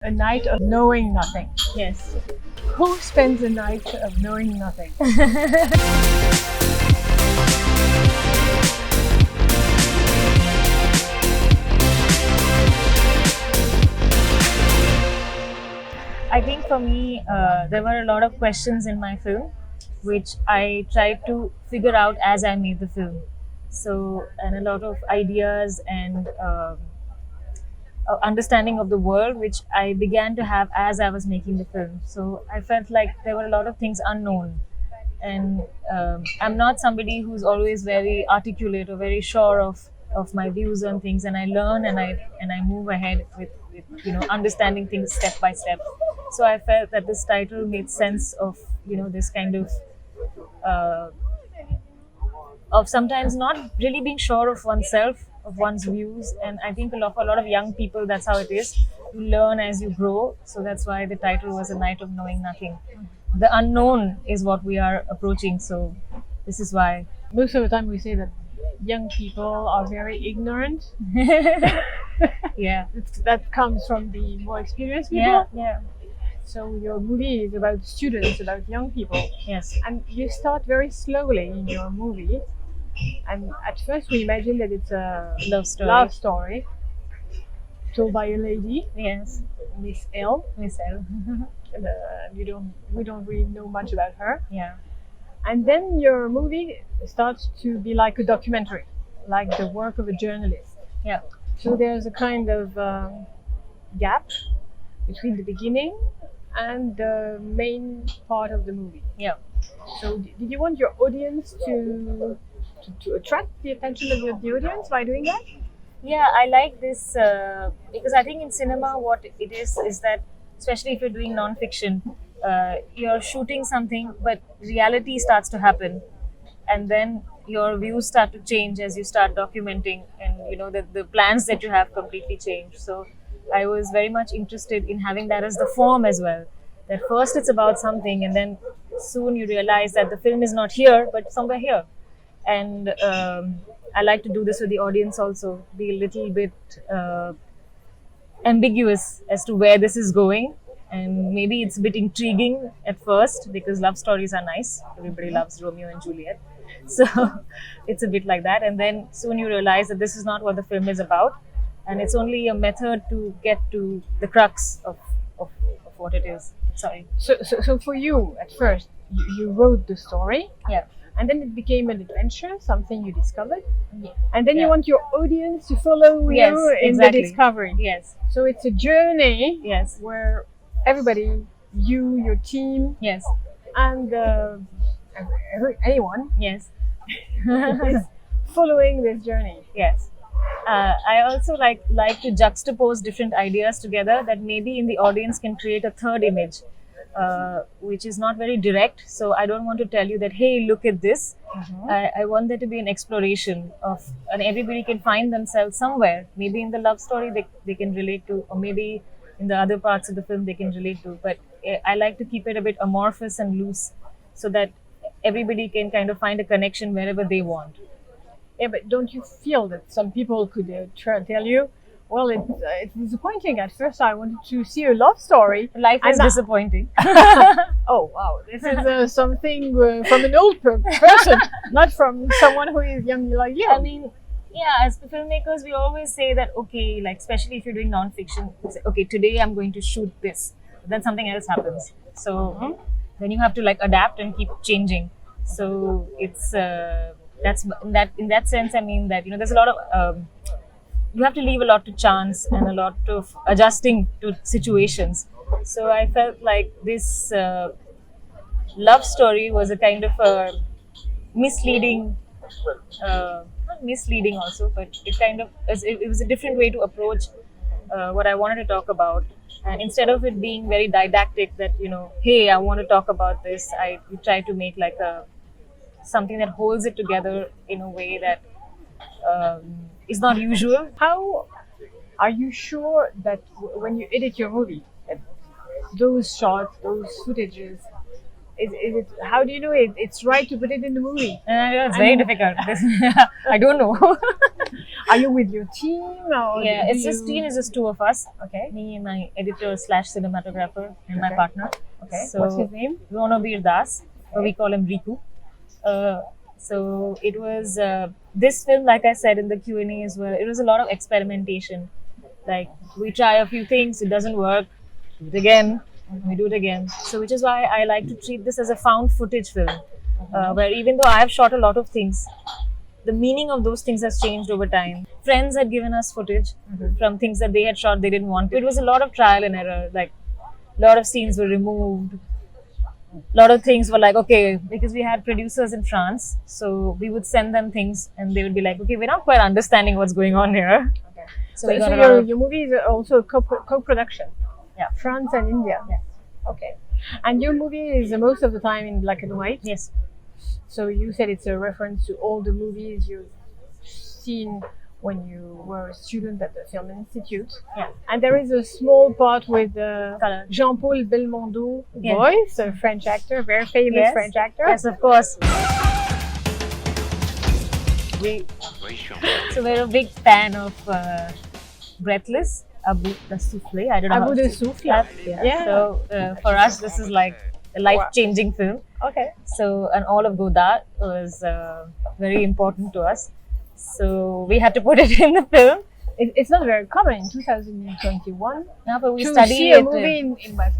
A night of knowing nothing. Yes. Who spends a night of knowing nothing? I think for me, there were a lot of questions in my film, which I tried to figure out as I made the film. So, and a lot of ideas and understanding of the world, which I began to have as I was making the film. So I felt like there were a lot of things unknown, and I'm not somebody who's always very articulate or very sure of my views on things, and I learn and I move ahead with understanding things step by step. So I felt that this title made sense of this kind uh, of sometimes not really being sure of oneself, of one's views. And I think for a lot of young people, that's how it is. You learn as you grow. So that's why the title was A Night of Knowing Nothing. The unknown is what we are approaching. So this is why. Most of the time we say that young people are very ignorant. Yeah. That comes from the more experienced people. Yeah, yeah. So your movie is about students, about young people. Yes. And you start very slowly in your movie. And at first we imagine that it's a Love story. told by a lady, Yes. Miss L. Miss L. And, we don't really know much about her. Yeah. And then your movie starts to be like a documentary, like the work of a journalist. Yeah. So there's a kind of gap between the beginning and the main part of the movie. Yeah. So did you want your audience to attract the attention of the audience by doing that? Yeah, I like this because I think in cinema what it is that, especially if you're doing non-fiction, you're shooting something but reality starts to happen, and then your views start to change as you start documenting, and the plans that you have completely change. So I was very much interested in having that as the form as well, that first it's about something and then soon you realize that the film is not here but somewhere here. And I like to do this with the audience also, be a little bit ambiguous as to where this is going, and maybe it's a bit intriguing at first because love stories are nice, everybody loves Romeo and Juliet, so it's a bit like that, and then soon you realize that this is not what the film is about, and it's only a method to get to the crux of what it is. Sorry. So for you, at first, you wrote the story. Yeah. And then it became an adventure, something you discovered. Yeah. And then Yeah. you want your audience to follow Yes, you in exactly. the discovery. Yes. So it's a journey Yes. where everybody, you, your team, Yes. and anyone Yes. is following this journey. Yes. I also like to juxtapose different ideas together that maybe in the audience can create a third image, which is not very direct. So I don't want to tell you that, hey, look at this. I want there to be an exploration of, and everybody can find themselves somewhere. Maybe in the love story they can relate to, or maybe in the other parts of the film they can relate to. But I like to keep it a bit amorphous and loose so that everybody can kind of find a connection wherever they want. Yeah, but don't you feel that some people could tell you, well, it's disappointing. At first, I wanted to see a love story. Life is And disappointing. Oh, wow. This is something from an old person, not from someone who is young like you. I mean, yeah, as filmmakers, we always say that, okay, like, especially if you're doing non-fiction, we say, okay, today I'm going to shoot this. Then something else happens. So then you have to like adapt and keep changing. So it's, in that sense, I mean that, there's a lot of, you have to leave a lot to chance and a lot of adjusting to situations. So I felt like this love story was a kind of a misleading, not misleading also, but it was a different way to approach what I wanted to talk about. And instead of it being very didactic that, hey, I want to talk about this, I try to make like something that holds it together in a way that is not usual. How are you sure that when you edit your movie, that those shots, those footages, how do you know it's right to put it in the movie? It's very difficult. I don't know. Are you with your team? Or Yeah, do it's just team is just two of us. Okay. Me and my editor slash cinematographer and my Okay. partner. Okay. So What's his name? Oeil Das, or we call him Riku. So it was this film, like I said in the Q&A as well, it was a lot of experimentation. Like we try a few things, it doesn't work, do it again, we do it again. So which is why I like to treat this as a found footage film, where even though I have shot a lot of things, the meaning of those things has changed over time. Friends had given us footage from things that they had shot they didn't want. It was a lot of trial and error. Like a lot of scenes were removed. A lot of things were like, okay, because we had producers in France, so we would send them things and they would be like, okay, we're not quite understanding what's going on here. Okay. So, So, we got so a lot your, of, your movie is also a co-production. Yeah. France and India. Yeah. Okay. And your movie is most of the time in black and white. yes, So you said it's a reference to all the movies you've seen when you were a student at the Film Institute. yeah, And there is a small part with Color. Jean-Paul Belmondo Yeah. voice, a French actor, very famous Yes. French actor. yes, of course. So we're a big fan of Breathless, Abu the Souffle. I don't know. Abu how the to- Souffle. Yeah. Yeah. So for us, this is like a life-changing film. Okay. So, and all of Godard was very important to us. So we had to put it in the film. It's not very common in 2021 Yeah, but we to study see a it. movie in black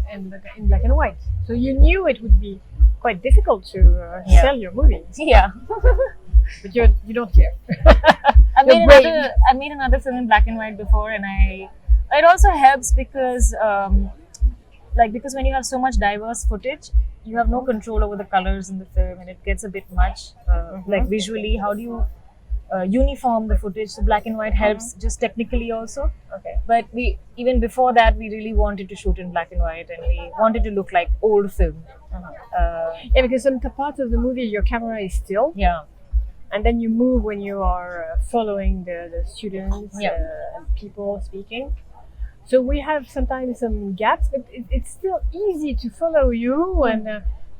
and white. So you knew it would be quite difficult to Yeah. sell your movie, Yeah. but you don't care. I brave. made another film in black and white before, and it also helps because because when you have so much diverse footage, you have no control over the colors in the film, and it gets a bit much. Like visually, how do you uniform the footage? So black and white helps just technically also. Okay. But we even before that, we really wanted to shoot in black and white, and we wanted to look like old film. Yeah, because some parts of the movie your camera is still, Yeah. and then you move when you are following the students and people speaking. So we have sometimes some gaps, but it's still easy to follow you and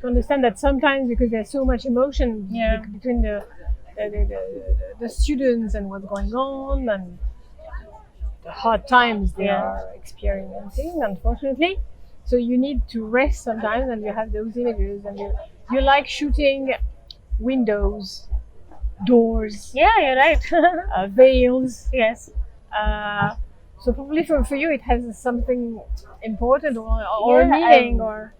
to understand that sometimes because there's so much emotion between the students and what's going on and the hard times they are experiencing, unfortunately. So you need to rest sometimes, and you have those images, and you like shooting windows, doors, Yeah, you're right. veils. Yes. So probably for you it has something important or Yeah, meaning or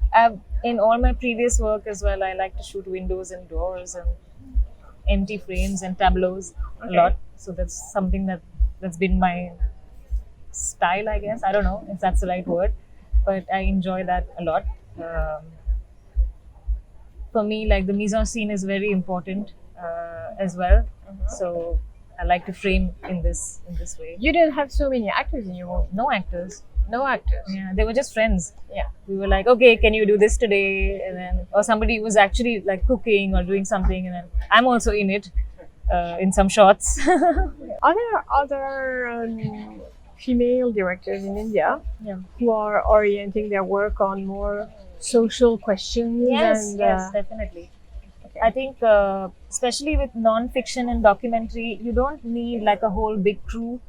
In all my previous work as well, I like to shoot windows and doors and empty frames and tableaus a lot. So that's something that's been my style, I guess. I don't know if that's the right word, but I enjoy that a lot. For me, like the mise en scene is very important as well. So I like to frame in this way. you didn't have so many actors in your movie. No actors. No actors. Yeah, they were just friends. Yeah. We were like, okay, can you do this today? And then, or somebody was actually like cooking or doing something, and then I'm also in it in some shots. Are there other female directors in India Yeah. who are orienting their work on more social questions? Yes, and, yes, definitely. I think, especially with non-fiction and documentary, you don't need like a whole big crew.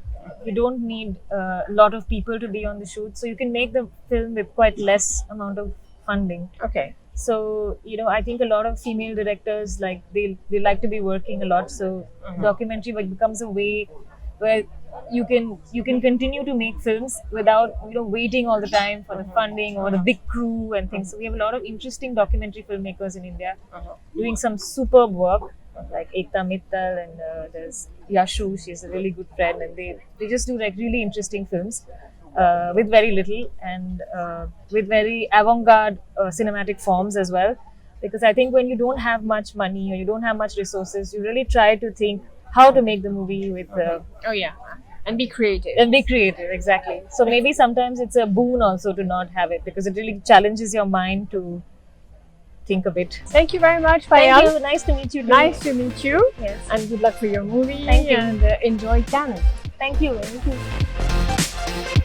You don't need a lot of people to be on the shoot, so you can make the film with quite less amount of funding. Okay. So I think a lot of female directors like they like to be working a lot. So documentary becomes a way where you can continue to make films without waiting all the time for the funding or the big crew and things. So we have a lot of interesting documentary filmmakers in India doing some superb work, like Ekta Mittal, and there's Yashu. She's a really good friend, and they just do like really interesting films with very little and with very avant-garde cinematic forms as well. Because I think when you don't have much money or you don't have much resources, you really try to think how to make the movie with Oh yeah, and be creative. and be creative. Exactly. So maybe sometimes it's a boon also to not have it, because it really challenges your mind to think a bit. Thank you very much, Thank Payal. you. Nice to meet you too. Nice to meet you. Yes. And good luck for your movie. Thank you. And enjoy Cannes. Thank you. Thank you.